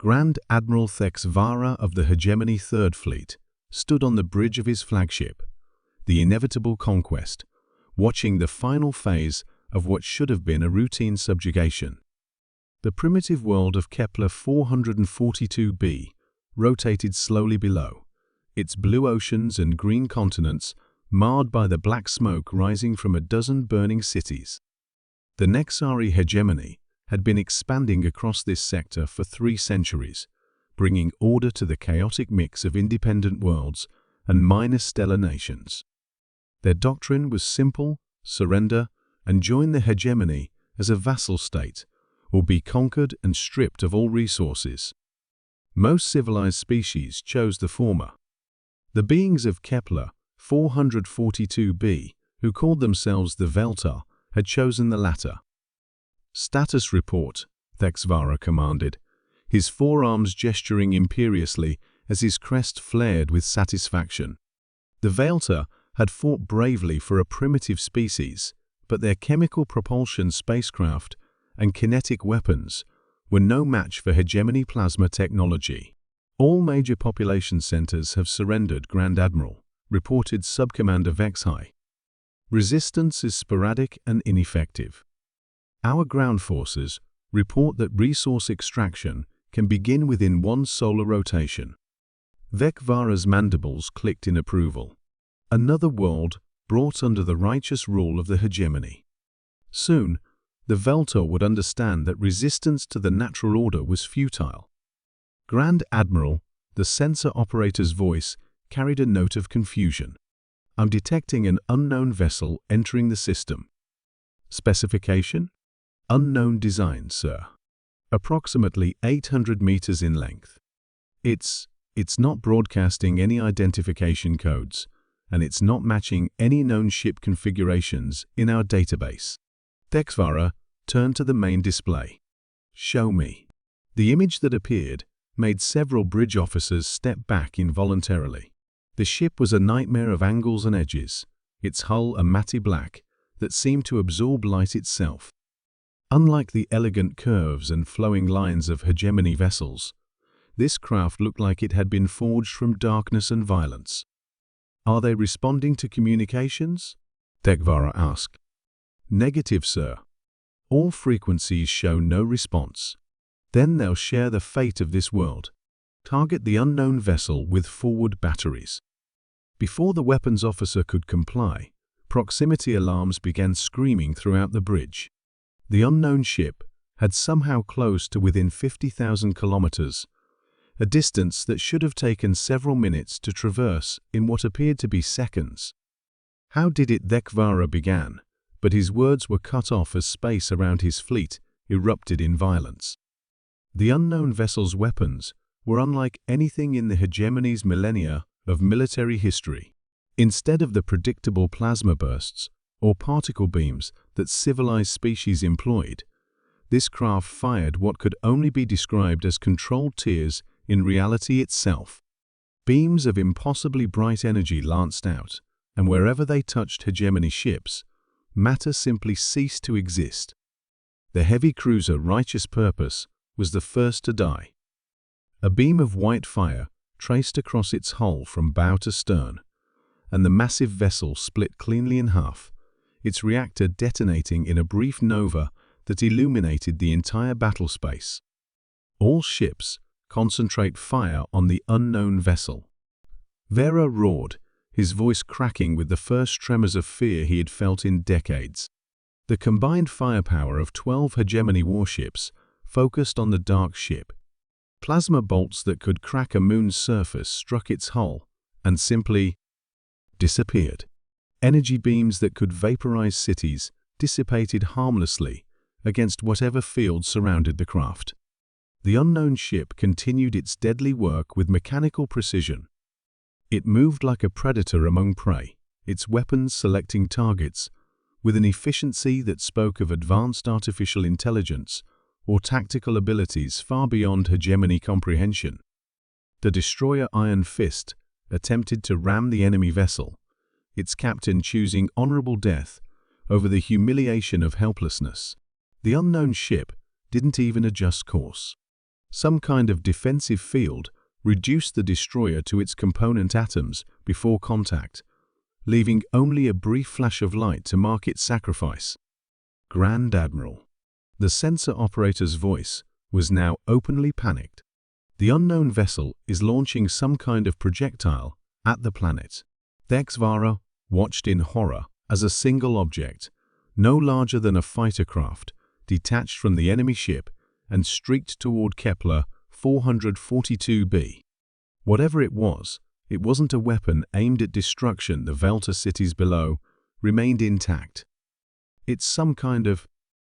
Grand Admiral Vara of the Hegemony Third Fleet stood on the bridge of his flagship, the inevitable Conquest, watching the final phase of what should have been a routine subjugation. The primitive world of Kepler 442b rotated slowly below, its blue oceans and green continents marred by the black smoke rising from a dozen burning cities. The Nexari hegemony had been expanding across this sector for 3 centuries, bringing order to the chaotic mix of independent worlds and minor stellar nations. Their doctrine was simple: surrender and join the hegemony as a vassal state, or be conquered and stripped of all resources. Most civilized species chose the former. The beings of Kepler 442b, who called themselves the Veltar, had chosen the latter. "Status report," Vara commanded, his forearms gesturing imperiously as his crest flared with satisfaction. The Veltar had fought bravely for a primitive species, but their chemical propulsion spacecraft and kinetic weapons were no match for hegemony plasma technology. "All major population centers have surrendered, Grand Admiral," reported Subcommander Vexhai. "Resistance is sporadic and ineffective. Our ground forces report that resource extraction can begin within 1 solar rotation." Vara's mandibles clicked in approval. Another world brought under the righteous rule of the hegemony. Soon, the Veltar would understand that resistance to the natural order was futile. "Grand Admiral," the sensor operator's voice carried a note of confusion. "I'm detecting an unknown vessel entering the system." "Specification?" "Unknown design, sir. Approximately 800 meters in length. It's not broadcasting any identification codes, and it's not matching any known ship configurations in our database." Vara turned to the main display. "Show me." The image that appeared made several bridge officers step back involuntarily. The ship was a nightmare of angles and edges, its hull a matty black that seemed to absorb light itself. Unlike the elegant curves and flowing lines of hegemony vessels, this craft looked like it had been forged from darkness and violence. "Are they responding to communications?" Vara asked. "Negative, sir. All frequencies show no response." "Then they'll share the fate of this world. Target the unknown vessel with forward batteries." Before the weapons officer could comply, proximity alarms began screaming throughout the bridge. The unknown ship had somehow closed to within 50,000 kilometers, a distance that should have taken several minutes to traverse in what appeared to be seconds. "How did it?" Vara began, but his words were cut off as space around his fleet erupted in violence. The unknown vessel's weapons were unlike anything in the hegemony's millennia of military history. Instead of the predictable plasma bursts or particle beams that civilized species employed, this craft fired what could only be described as controlled tears in reality itself. Beams of impossibly bright energy lanced out, and wherever they touched hegemony ships, matter simply ceased to exist. The heavy cruiser Righteous Purpose was the first to die. A beam of white fire traced across its hull from bow to stern, and the massive vessel split cleanly in half, its reactor detonating in a brief nova that illuminated the entire battle space. "All ships, concentrate fire on the unknown vessel." Vara roared, his voice cracking with the first tremors of fear he had felt in decades. The combined firepower of 12 hegemony warships focused on the dark ship. Plasma bolts that could crack a moon's surface struck its hull and simply disappeared. Energy beams that could vaporize cities dissipated harmlessly against whatever field surrounded the craft. The unknown ship continued its deadly work with mechanical precision. It moved like a predator among prey, its weapons selecting targets with an efficiency that spoke of advanced artificial intelligence or tactical abilities far beyond hegemony comprehension. The destroyer Iron Fist attempted to ram the enemy vessel, its captain choosing honorable death over the humiliation of helplessness. The unknown ship didn't even adjust course. Some kind of defensive field reduced the destroyer to its component atoms before contact, leaving only a brief flash of light to mark its sacrifice. Grand Admiral. The sensor operator's voice was now openly panicked. The unknown vessel is launching some kind of projectile at the planet. Thexvara watched in horror as a single object, no larger than a fighter craft, detached from the enemy ship and streaked toward Kepler 442b. Whatever it wasn't a weapon aimed at destruction. The Velta cities below remained intact. It's some kind of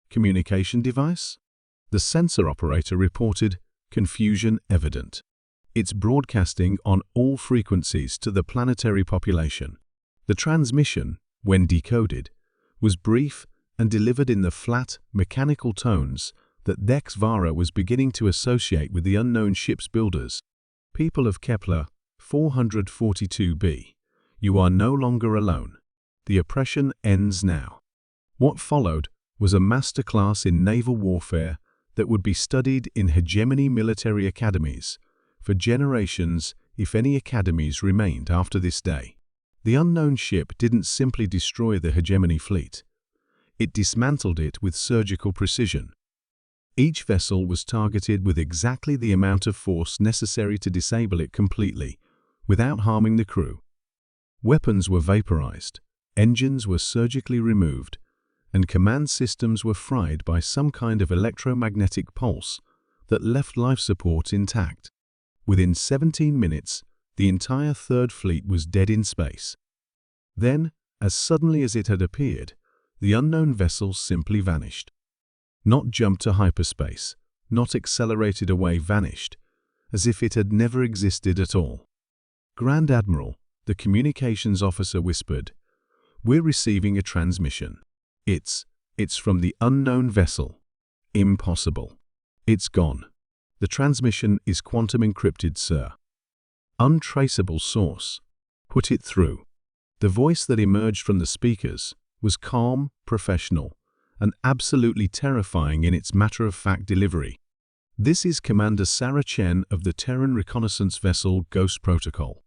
communication device? The sensor operator reported, confusion evident. It's broadcasting on all frequencies to the planetary population. The transmission, when decoded, was brief and delivered in the flat, mechanical tones that Thexvara was beginning to associate with the unknown ship's builders. People of Kepler 442b, you are no longer alone. The oppression ends now. What followed was a masterclass in naval warfare that would be studied in Hegemony military academies for generations, if any academies remained after this day. The unknown ship didn't simply destroy the Hegemony fleet. It dismantled it with surgical precision. Each vessel was targeted with exactly the amount of force necessary to disable it completely, without harming the crew. Weapons were vaporized, engines were surgically removed, and command systems were fried by some kind of electromagnetic pulse that left life support intact. Within 17 minutes, the entire Third Fleet was dead in space. Then, as suddenly as it had appeared, the unknown vessel simply vanished. Not jumped to hyperspace, not accelerated away, vanished, as if it had never existed at all. Grand Admiral, the communications officer whispered, "We're receiving a transmission. It's from the unknown vessel. Impossible. It's gone. The transmission is quantum encrypted, sir. Untraceable source. Put it through." The voice that emerged from the speakers was calm, professional, and absolutely terrifying in its matter-of-fact delivery. "This is Commander Sarah Chen of the Terran reconnaissance vessel Ghost Protocol.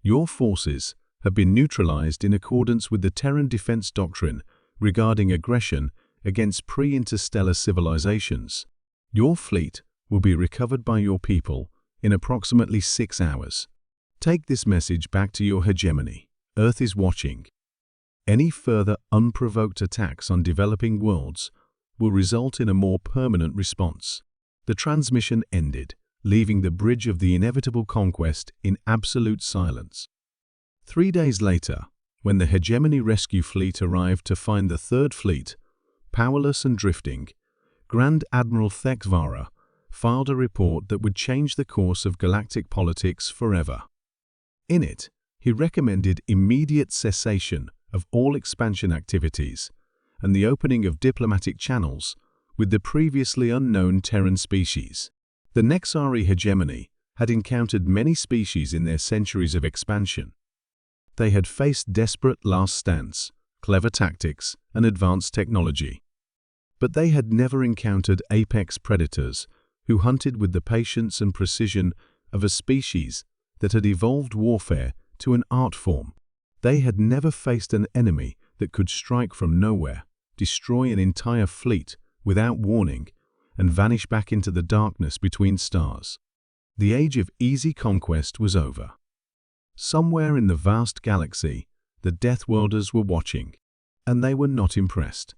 Your forces have been neutralized in accordance with the Terran defense doctrine regarding aggression against pre-interstellar civilizations. Your fleet will be recovered by your people in approximately 6 hours. Take this message back to your hegemony. Earth is watching. Any further unprovoked attacks on developing worlds will result in a more permanent response." The transmission ended, leaving the bridge of the inevitable conquest in absolute silence. 3 days later, when the Hegemony rescue fleet arrived to find the Third Fleet, powerless and drifting, Grand Admiral Thexvara filed a report that would change the course of galactic politics forever. In it, he recommended immediate cessation of all expansion activities and the opening of diplomatic channels with the previously unknown Terran species. The Nexari hegemony had encountered many species in their centuries of expansion. They had faced desperate last stands, clever tactics, and advanced technology. But they had never encountered apex predators who hunted with the patience and precision of a species that had evolved warfare to an art form. They had never faced an enemy that could strike from nowhere, destroy an entire fleet without warning, and vanish back into the darkness between stars. The age of easy conquest was over. Somewhere in the vast galaxy, the Death Worlders were watching, and they were not impressed.